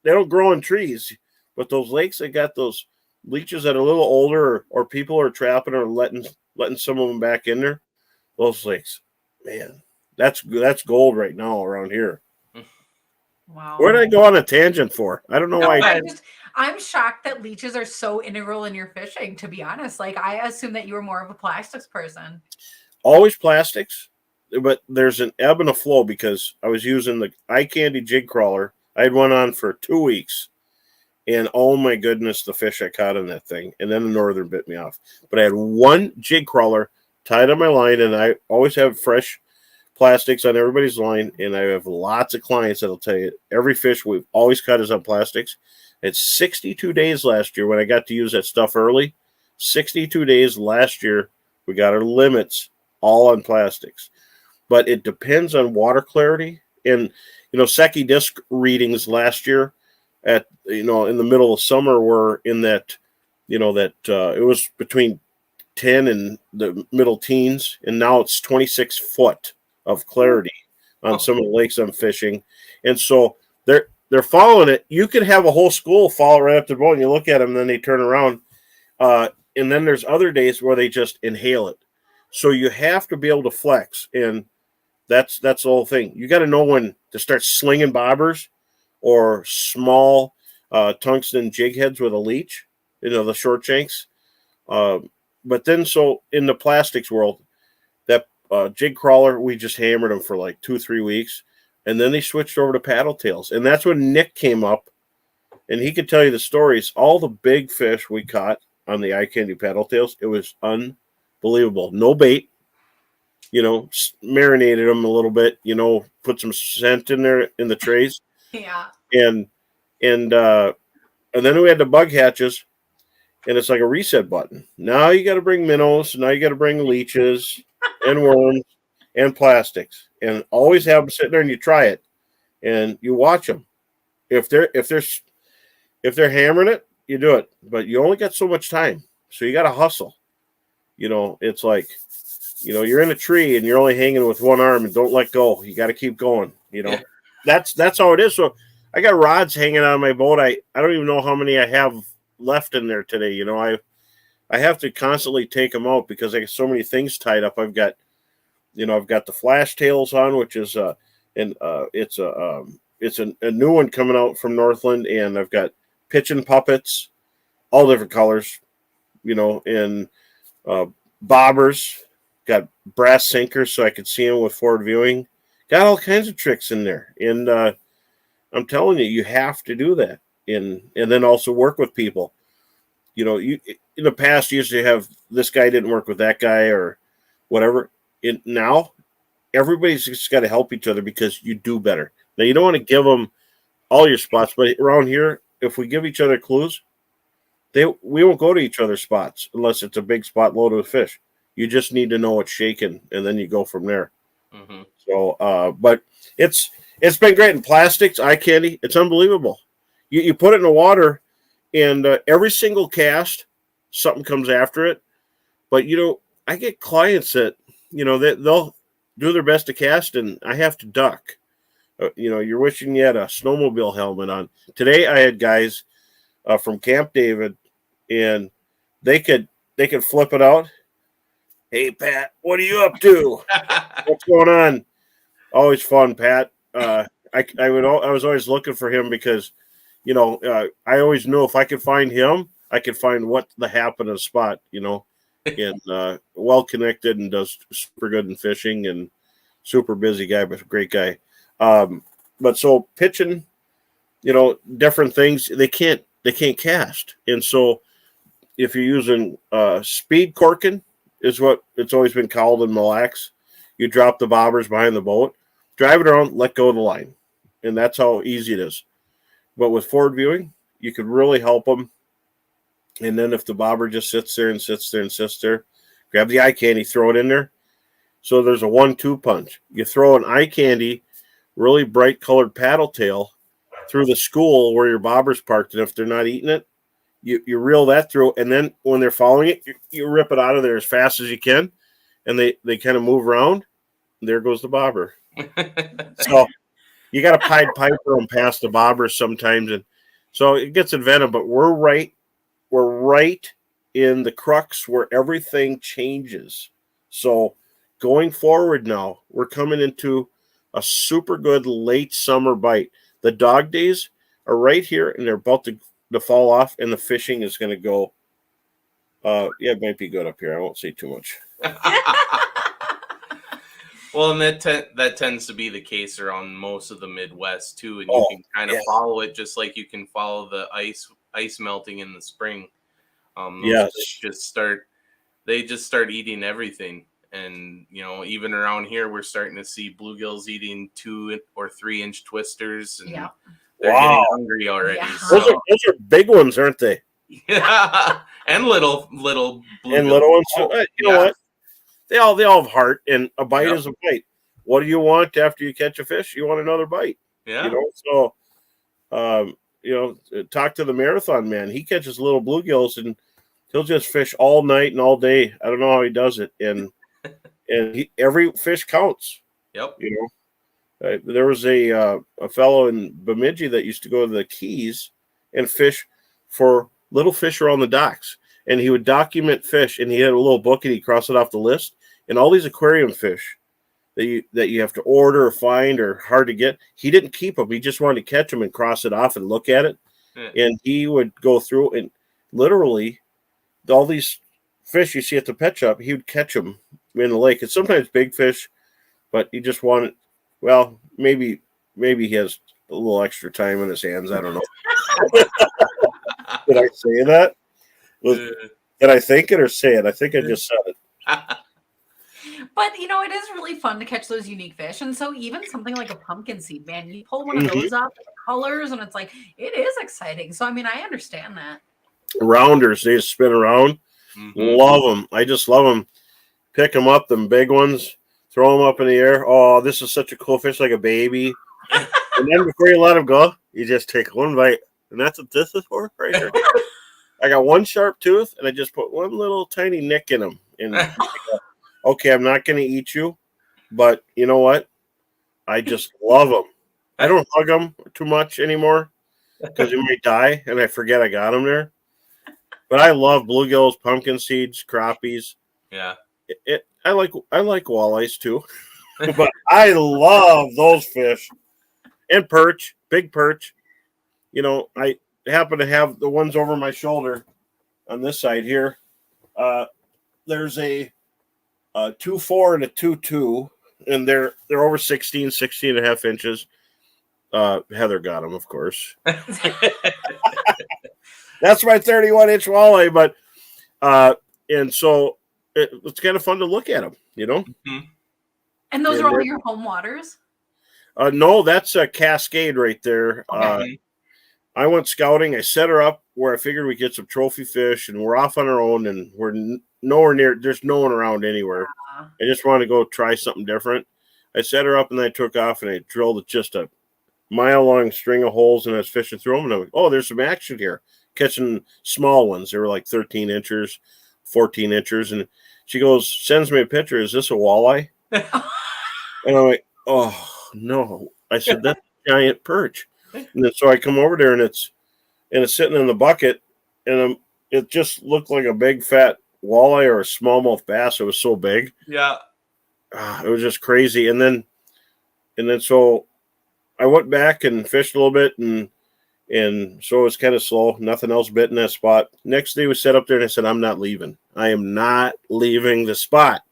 Speaker 3: don't grow in trees. But those lakes, they got those leeches that are a little older, or people are trapping or letting some of them back in there. Those lakes, man. That's gold right now around here.
Speaker 2: Wow.
Speaker 3: Where did I go on a tangent for? I don't know why.
Speaker 2: I'm shocked that leeches are so integral in your fishing, to be honest. Like, I assume that you were more of a plastics person.
Speaker 3: Always plastics, but there's an ebb and a flow because I was using the eye candy jig crawler. I had one on for 2 weeks, and oh my goodness, the fish I caught in that thing. And then the northern bit me off. But I had one jig crawler tied on my line, and I always have fresh plastics on everybody's line, and I have lots of clients that'll tell you every fish we've always caught is on plastics. It's 62 days last year when I got to use that stuff early. 62 days last year, we got our limits all on plastics. But it depends on water clarity. And, Secchi disc readings last year at, in the middle of summer were in that, it was between 10 and the middle teens, and now it's 26 foot of clarity on some of the lakes I'm fishing. And so they're following it. You could have a whole school follow right up to the boat, and you look at them, and then they turn around. And then there's other days where they just inhale it. So you have to be able to flex, and that's the whole thing. You got to know when to start slinging bobbers or small tungsten jig heads with a leech, the short shanks. But then, so in the plastics world, that jig crawler, we just hammered them for like 2-3 weeks, and then they switched over to paddle tails, and that's when Nick came up, and he could tell you the stories. All the big fish we caught on the eye candy paddle tails, it was unbelievable. No bait, marinated them a little bit, put some scent in there in the trays,
Speaker 2: Yeah.
Speaker 3: and then we had the bug hatches, and it's like a reset button. Now you got to bring minnows. Now you got to bring leeches and worms and plastics, and always have them sitting there, and you try it, and you watch them. If they're hammering it, you do it, but you only got so much time, so you got to hustle. It's like, you're in a tree and you're only hanging with one arm and don't let go. You got to keep going.
Speaker 1: Yeah.
Speaker 3: That's how it is. So I got rods hanging on my boat. I don't even know how many I have left in there today. I have to constantly take them out because I got so many things tied up. I've got the flash tails on, which is it's a new one coming out from Northland, and I've got pitching puppets, all different colors, and bobbers. Got brass sinkers so I could see them with forward viewing. Got all kinds of tricks in there, and I'm telling you have to do that, and then also work with people. You in the past you usually have this guy didn't work with that guy or whatever. Now everybody's just got to help each other because you do better. Now you don't want to give them all your spots, but around here, if we give each other clues, we won't go to each other's spots unless it's a big spot loaded with fish. You just need to know what's shaking, and then you go from there.
Speaker 1: Mm-hmm.
Speaker 3: So, but it's been great in plastics, eye candy. It's unbelievable. You put it in the water, and every single cast, something comes after it. But I get clients that they'll do their best to cast, and I have to duck. You're wishing you had a snowmobile helmet on. Today, I had guys from Camp David, and they could flip it out. Hey, Pat, what are you up to? What's going on? Always fun, Pat. I was always looking for him because, I always knew if I could find him, I could find what the happened in a spot, and well connected and does super good in fishing and super busy guy, but a great guy. But so pitching, different things they can't cast, and so if you're using speed corking. Is what it's always been called in Mille Lacs. You drop the bobbers behind the boat, drive it around, let go of the line. And that's how easy it is. But with forward viewing, you could really help them. And then if the bobber just sits there, grab the eye candy, throw it in there. So there's a 1-2 punch. You throw an eye candy, really bright colored paddle tail through the school where your bobber's parked. And if they're not eating it, you reel that through, and then when they're following it, you rip it out of there as fast as you can, and they kind of move around, and there goes the bobber. So you got to Pied Piper them past the bobbers sometimes, and so it gets inventive. But we're right in the crux where everything changes. So going forward now, we're coming into a super good late summer bite. The dog days are right here, and they're about to fall off, and the fishing is going to go. It might be good up here. I won't say too much.
Speaker 1: Well, and that tends to be the case around most of the Midwest too, and you can kind of follow it just like you can follow the ice melting in the spring. Yes, they just start eating everything, and even around here, we're starting to see bluegills eating 2 or 3 inch twisters, and they're getting hungry already.
Speaker 2: Yeah.
Speaker 1: So.
Speaker 3: Those are big ones, aren't they?
Speaker 1: Yeah, and little bluegills.
Speaker 3: And little ones. You know what? They all have heart, and a bite is a bite. What do you want after you catch a fish? You want another bite.
Speaker 1: Yeah.
Speaker 3: So, talk to the marathon man. He catches little bluegills, and he'll just fish all night and all day. I don't know how he does it, and every fish counts.
Speaker 1: Yep.
Speaker 3: There was a fellow in Bemidji that used to go to the Keys and fish for little fish around the docks, and he would document fish, and he had a little book, and he crossed it off the list, and all these aquarium fish that you have to order or find or hard to get. He didn't keep them. He just wanted to catch them and cross it off and look at it.
Speaker 1: Yeah.
Speaker 3: And he would go through and literally all these fish you see at the pet shop, he would catch them in the lake. And sometimes big fish, but he just wanted, well, maybe he has a little extra time in his hands. I don't know. Did I say that? Did I think it or say it? I think I just said it.
Speaker 2: But you know, it is really fun to catch those unique fish. And so even something like a pumpkin seed, man, you pull one of those up, the colors, and it's like, it is exciting. So I mean, I understand that.
Speaker 3: Rounders, they just spin around. Love them. I just love them. Pick them up, them big ones, throw them up in the air. Oh, this is such a cool fish, like a baby. And then before you let them go, you just take one bite. And that's what this is for right here. I got one sharp tooth, and I just put one little tiny nick in them. And I go, okay, I'm not going to eat you, but you know what? I just love them. I don't hug them too much anymore because they might die, and I forget I got them there. But I love bluegills, pumpkin seeds, crappies.
Speaker 1: Yeah.
Speaker 3: I like walleyes too, but I love those fish and perch, big perch. You know, I happen to have the ones over my shoulder on this side here. There's a 2.4 and a 2.2, and they're over 16 and a half inches. Heather got them, of course. That's my 31-inch walleye, but and so it's kind of fun to look at them, you know.
Speaker 2: And those are all your home waters?
Speaker 3: No, that's a Cascade right there.
Speaker 2: Okay.
Speaker 3: I went scouting. I set her up where I figured we'd get some trophy fish, and we're off on our own, and we're nowhere near. There's no one around anywhere. I just want to go try something different. I set her up, and then I took off, and I drilled just a mile-long string of holes, and I was fishing through them, and I'm like, oh, there's some action here. Catching small ones. They were like 13 inches, 14 inches. And she goes, sends me a picture. Is this a walleye? And I'm like, oh, no. I said, that's a giant perch. And then so I come over there, and it's sitting in the bucket, and it just looked like a big fat walleye or a smallmouth bass. It was so big.
Speaker 1: Yeah.
Speaker 3: It was just crazy. And then so I went back and fished a little bit, and so it was kind of slow. Nothing else bit in that spot. Next day we sat up there and I said, I'm not leaving. I am not leaving the spot.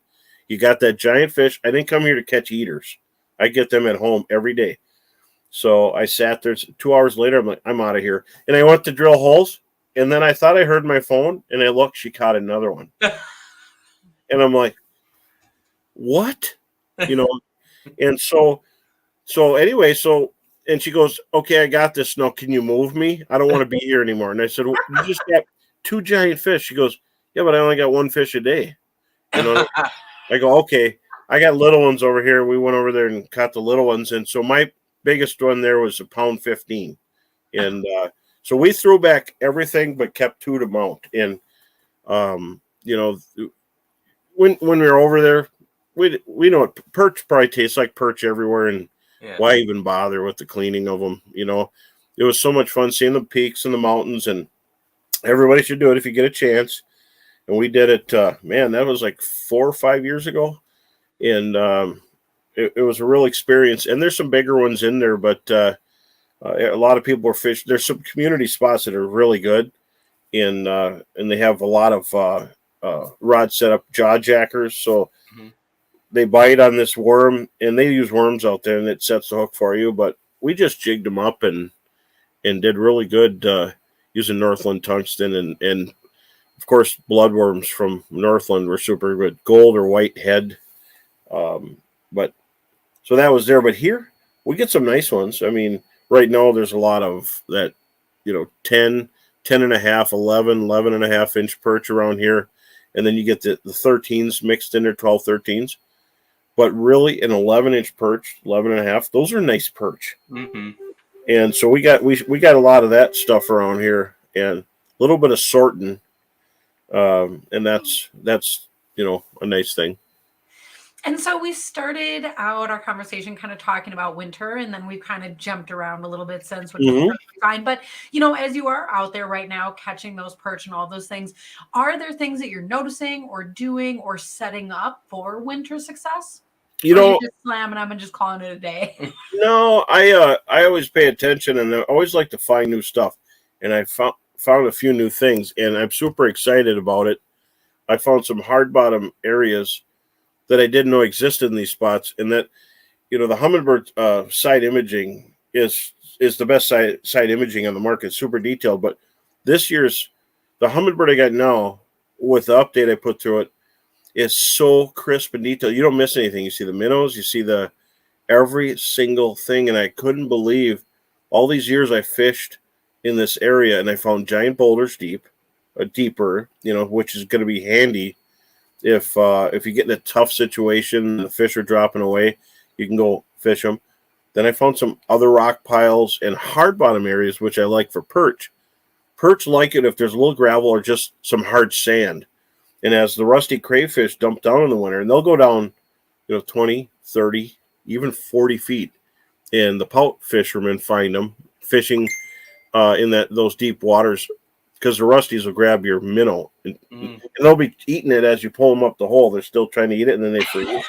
Speaker 3: You got that giant fish. I didn't come here to catch eaters. I get them at home every day. So I sat there 2 hours later. I'm like, I'm out of here. And I went to drill holes. And then I thought I heard my phone. And I looked, she caught another one. And I'm like, what? You know? And so anyway, and she goes, okay, I got this. Now, can you move me? I don't want to be here anymore. And I said, well, you just got 2 giant fish. She goes, yeah, but I only got 1 fish a day. You know, I go, okay, I got little ones over here. We went over there and caught the little ones. And so my biggest one there was 1.15 pounds. And so we threw back everything but kept 2 to mount. And, you know, when we were over there, we know what perch probably tastes like perch everywhere. And why even bother with the cleaning of them? You know, it was so much fun seeing the peaks and the mountains, and everybody should do it if you get a chance. And we did it, man, that was like 4 or 5 years ago. And it was a real experience. And there's some bigger ones in there, but a lot of people are fishing. There's some community spots that are really good. And they have a lot of rod setup jaw jackers. So they bite on this worm, and they use worms out there, and it sets the hook for you. But we just jigged them up and did really good using Northland tungsten, and of course bloodworms from Northland were super good, gold or white head. But so that was there. But here we get some nice ones. I mean, right now there's a lot of that, you know, 10 and a half, 11 and a half inch perch around here, and then you get the 13s mixed in there, 12 13s. But really, an 11-inch perch, 11 and a half, those are nice perch. And so we got a lot of that stuff around here, and a little bit of sorting, and that's you know, a nice thing.
Speaker 2: And so we started out our conversation kind of talking about winter, and then we've kind of jumped around a little bit since, which is
Speaker 3: Mhm.
Speaker 2: perfectly fine. But, you know, as you are out there right now catching those perch and all those things, are there things that you're noticing or doing or setting up for winter success?
Speaker 3: You
Speaker 2: Or are you
Speaker 3: know,
Speaker 2: just slamming them and just calling it a day?
Speaker 3: no, I always pay attention, and I always like to find new stuff. And I found a few new things, and I'm super excited about it. I found some hard bottom areas that I didn't know existed in these spots, and that the Humminbird side imaging is the best side imaging on the market, super detailed. But this year's the Humminbird I got now, with the update I put through it, is so crisp and detailed. You don't miss anything. You see the minnows, you see the every single thing, and I couldn't believe all these years I fished in this area, and I found giant boulders deeper, which is going to be handy if you get in a tough situation and the fish are dropping away, you can go fish them. Then I found some other rock piles and hard bottom areas, which I like for perch. Perch like it if there's a little gravel or just some hard sand. And as the rusty crayfish dump down in the winter, and they'll go down, 20, 30, even 40 feet. And the pout fishermen find them fishing in those deep waters because the rusties will grab your minnow and they'll be eating it as you pull them up the hole. They're still trying to eat it, and then they freeze.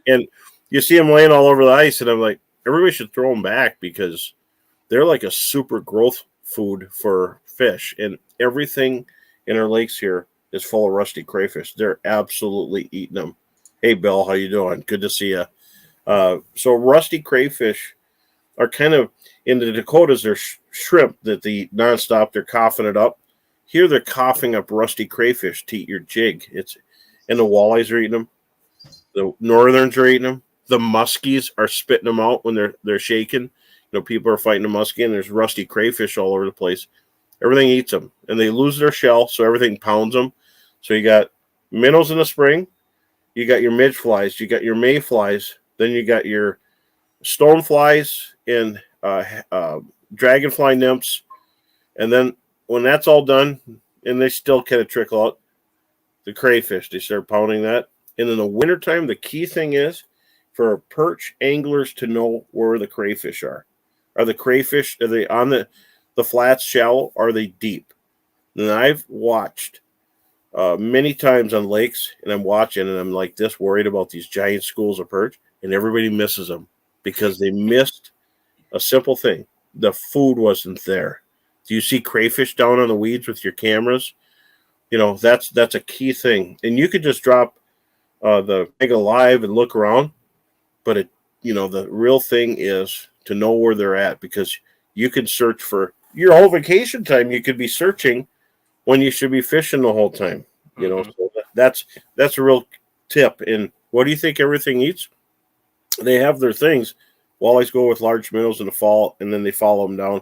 Speaker 3: And you see them laying all over the ice, and I'm like, everybody should throw them back because they're like a super growth food for fish. And everything in our lakes here is full of rusty crayfish. They're absolutely eating them. Hey, Bill, how you doing? Good to see you. So rusty crayfish are kind of in the Dakotas. They're shrimp that they eat nonstop. They're coughing it up. Here they're coughing up rusty crayfish to eat your jig. And the walleyes are eating them. The northerns are eating them. The muskies are spitting them out when they're shaking. People are fighting the muskie, and there's rusty crayfish all over the place. Everything eats them, and they lose their shell, so everything pounds them. So you got minnows in the spring, you got your midge flies, you got your mayflies, then you got your stoneflies and dragonfly nymphs, and then when that's all done, and they still kind of trickle out, the crayfish, they start pounding that. And in the wintertime, the key thing is for perch anglers to know where the crayfish are. Are the crayfish, are they on the flats shallow? Are they deep? And I've watched many times on lakes, and I'm watching, and I'm like this, worried about these giant schools of perch, and everybody misses them because they missed a simple thing. The food wasn't there. Do you see crayfish down on the weeds with your cameras? That's a key thing. And you could just drop the Mega Live and look around, but the real thing is to know where they're at, because you can search for your whole vacation time. You could be searching when you should be fishing the whole time. So that's a real tip. And what do you think everything eats? They have their things. Walleyes go with large minnows in the fall, and then they follow them down.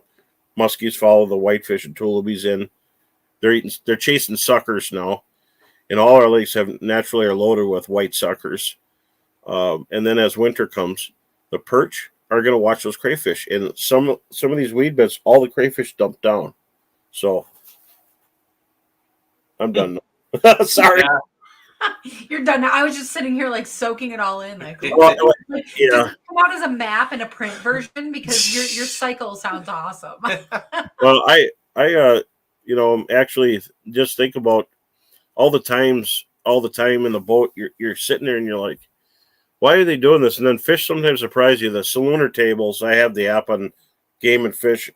Speaker 3: Muskies follow the whitefish and tullabies in. They're chasing suckers now, and all our lakes naturally are loaded with white suckers. And then as winter comes, the perch are going to watch those crayfish. And some of these weed beds, all the crayfish dump down. So I'm done now. Sorry.
Speaker 2: You're done now. I was just sitting here like soaking it all in. Like,
Speaker 3: Well,
Speaker 2: does
Speaker 3: yeah.
Speaker 2: it come out as a map and a print version? Because your cycle sounds awesome.
Speaker 3: Well, actually just think about all the time in the boat, you're sitting there and you're like, why are they doing this? And then fish sometimes surprise you. The salooner tables, I have the app on Game and Fish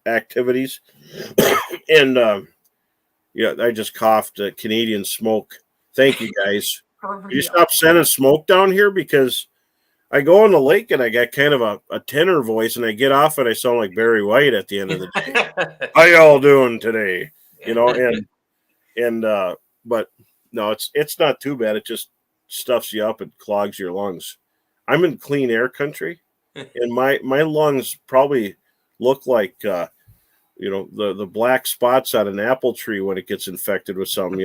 Speaker 3: activities. And I just coughed Canadian smoke. Thank you, guys. You stop sending smoke down here, because I go on the lake and I got kind of a tenor voice, and I get off and I sound like Barry White at the end of the day. How y'all doing today? But no, it's not too bad. It just stuffs you up and clogs your lungs. I'm in clean air country, and my lungs probably look like the black spots on an apple tree when it gets infected with something.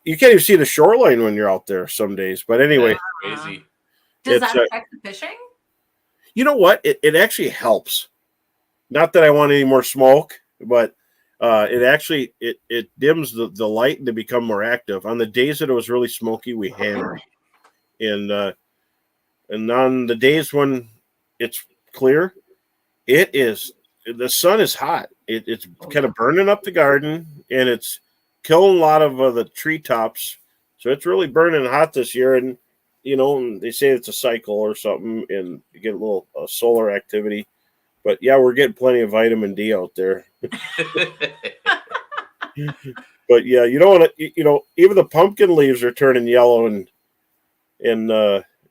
Speaker 3: You can't even see the shoreline when you're out there some days. But anyway,
Speaker 1: crazy.
Speaker 2: Does that affect the fishing?
Speaker 3: You know what? It actually helps. Not that I want any more smoke, but It actually it dims the light and they become more active. On the days that it was really smoky, we hammered, and on the days when it's clear, the sun is hot. It's kind of burning up the garden, and it's killing a lot of the treetops. So it's really burning hot this year, and and they say it's a cycle or something, and you get a little solar activity. But yeah, we're getting plenty of vitamin D out there. But yeah, even the pumpkin leaves are turning yellow, and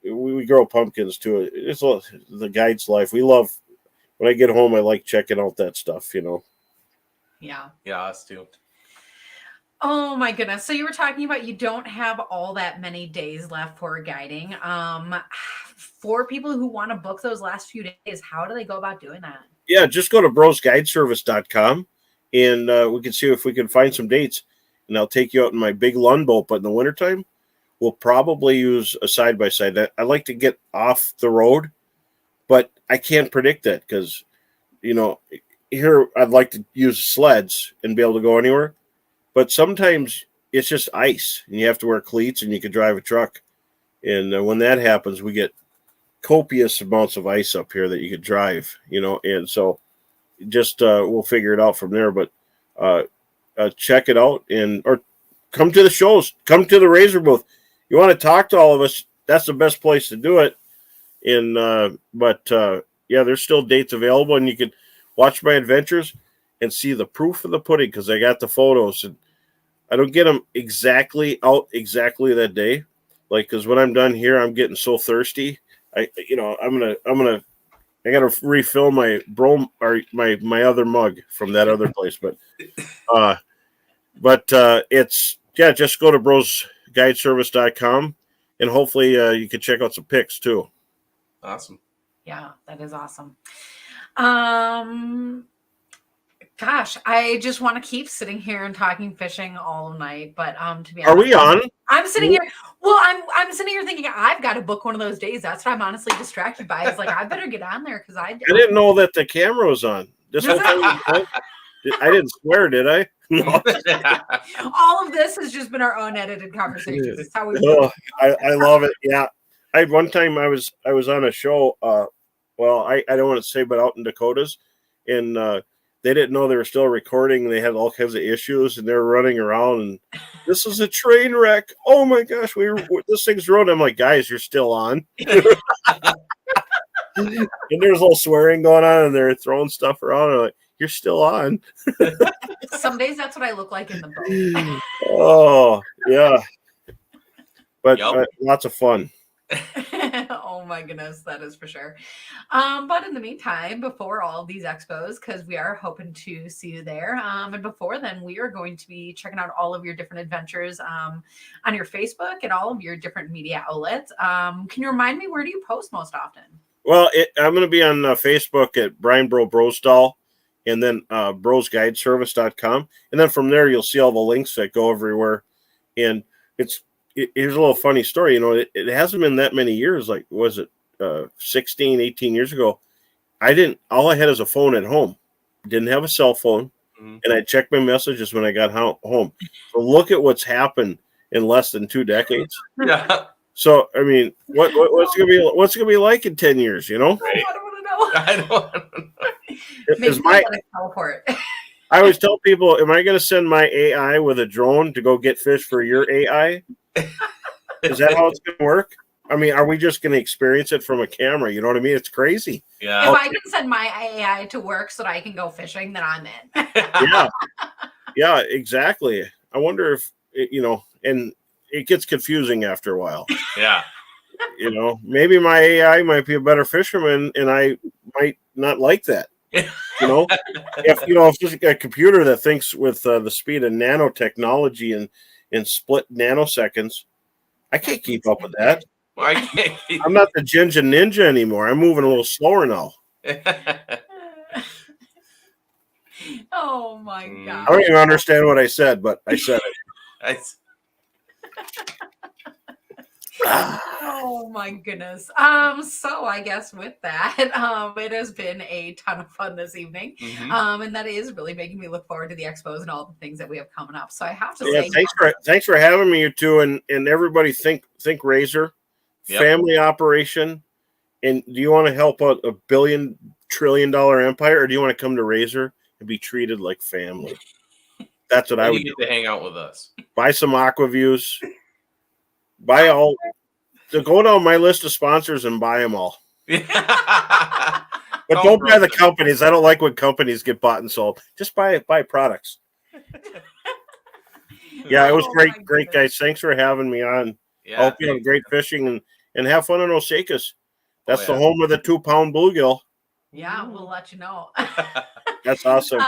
Speaker 3: we grow pumpkins too. It's the guide's life. We love. When I get home, I like checking out that stuff.
Speaker 2: Yeah.
Speaker 1: Yeah, us too.
Speaker 2: Oh my goodness. So you were talking about you don't have all that many days left for guiding. For people who want to book those last few days, how do they go about doing that?
Speaker 3: Yeah, just go to brosguideservice.com and we can see if we can find some dates. And I'll take you out in my big Lund boat, but in the wintertime, we'll probably use a side-by-side. I like to get off the road, but I can't predict that because, here I'd like to use sleds and be able to go anywhere. But sometimes it's just ice, and you have to wear cleats, and you can drive a truck. And when that happens, we get copious amounts of ice up here that you could drive, and so just we'll figure it out from there. But check it out or come to the shows, come to the Razor booth. You want to talk to all of us, that's the best place to do it. But there's still dates available, and you can watch my adventures and see the proof of the pudding because I got the photos, and I don't get them exactly that day. Like, because when I'm done here, I'm getting so thirsty. I gotta refill my my other mug from that other place. But it's just go to brosguideservice.com and hopefully you can check out some pics too.
Speaker 1: Awesome.
Speaker 2: Yeah, that is awesome. Gosh, I just want to keep sitting here and talking fishing all night. But to be honest,
Speaker 3: are we on?
Speaker 2: I'm sitting here. Well, I'm sitting here thinking I've got to book one of those days. That's what I'm honestly distracted by. It's like I better get on there because I
Speaker 3: didn't know that the camera was on. This whole time I didn't swear, did I? No.
Speaker 2: All of this has just been our own edited conversations. It's how we.
Speaker 3: I love it. Yeah, I had one time I was on a show. I don't want to say, but out in Dakotas, and they didn't know they were still recording. They had all kinds of issues, and they were running around. And this is a train wreck. Oh my gosh, this thing's ruined. I'm like, guys, you're still on. And there's a little swearing going on, and they're throwing stuff around. And I'm like, you're still on.
Speaker 2: Some days that's what I look like in the boat.
Speaker 3: Oh yeah, but lots of fun.
Speaker 2: Oh my goodness, that is for sure. But in the meantime, before all of these expos, because we are hoping to see you there, and before then, we are going to be checking out all of your different adventures on your Facebook and all of your different media outlets. Can you remind me, where do you post most often?
Speaker 3: Well, I'm going to be on Facebook at Brian Brosdahl, and then brosguideservice.com, and then from there you'll see all the links that go everywhere. And here's a little funny story. It hasn't been that many years. Like, was it 16, 18 years ago? All I had is a phone at home. Didn't have a cell phone. Mm-hmm. And I checked my messages when I got home. So look at what's happened in less than 2 decades.
Speaker 1: Yeah.
Speaker 3: So, I mean, what's it gonna be like in 10 years,
Speaker 1: Right.
Speaker 2: I don't want to know.
Speaker 1: I don't want to know.
Speaker 2: Maybe I want to teleport.
Speaker 3: I always tell people, am I going to send my AI with a drone to go get fish for your AI? Is that how it's going to work? I mean, are we just going to experience it from a camera? You know what I mean? It's crazy.
Speaker 1: Yeah.
Speaker 2: If I can send my AI to work so that I can go fishing, then I'm in.
Speaker 3: Yeah. Yeah, exactly. I wonder if, and it gets confusing after a while.
Speaker 1: Yeah.
Speaker 3: Maybe my AI might be a better fisherman and I might not like that. If there's a computer that thinks with the speed of nanotechnology and in split nanoseconds, I can't keep up with that.
Speaker 1: Well, I can't
Speaker 3: I'm not the Ginger Ninja anymore. I'm moving a little slower now.
Speaker 2: Oh my God.
Speaker 3: I don't even understand what I said, but I said it.
Speaker 2: Oh my goodness. So I guess with that, it has been a ton of fun this evening. And that is really making me look forward to the expos and all the things that we have coming up. So I have to say
Speaker 3: thanks for having me, you two, and everybody think Razr, family operation. And do you want to help out a $1 trillion empire, or do you want to come to Razr and be treated like family? That's what I would
Speaker 1: get to hang out with us.
Speaker 3: Buy some aqua views. Buy all. So go down my list of sponsors and buy them all. But don't buy the companies. I don't like when companies get bought and sold. Just buy products. Yeah, it was great, guys. Thanks for having me on. I hope you have great fishing and have fun in Osakis. That's the home of the 2-pound bluegill.
Speaker 2: Yeah, we'll let you know.
Speaker 3: That's awesome.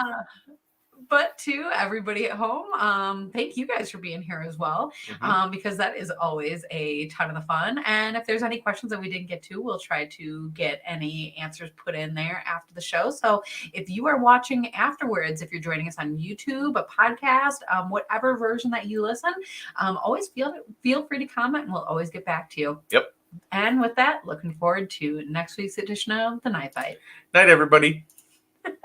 Speaker 2: But to everybody at home, thank you guys for being here as well, because that is always a ton of the fun. And if there's any questions that we didn't get to, we'll try to get any answers put in there after the show. So if you are watching afterwards, if you're joining us on YouTube, a podcast, whatever version that you listen, always feel free to comment and we'll always get back to you.
Speaker 1: Yep.
Speaker 2: And with that, looking forward to next week's edition of The Knife Fight.
Speaker 1: Night, everybody.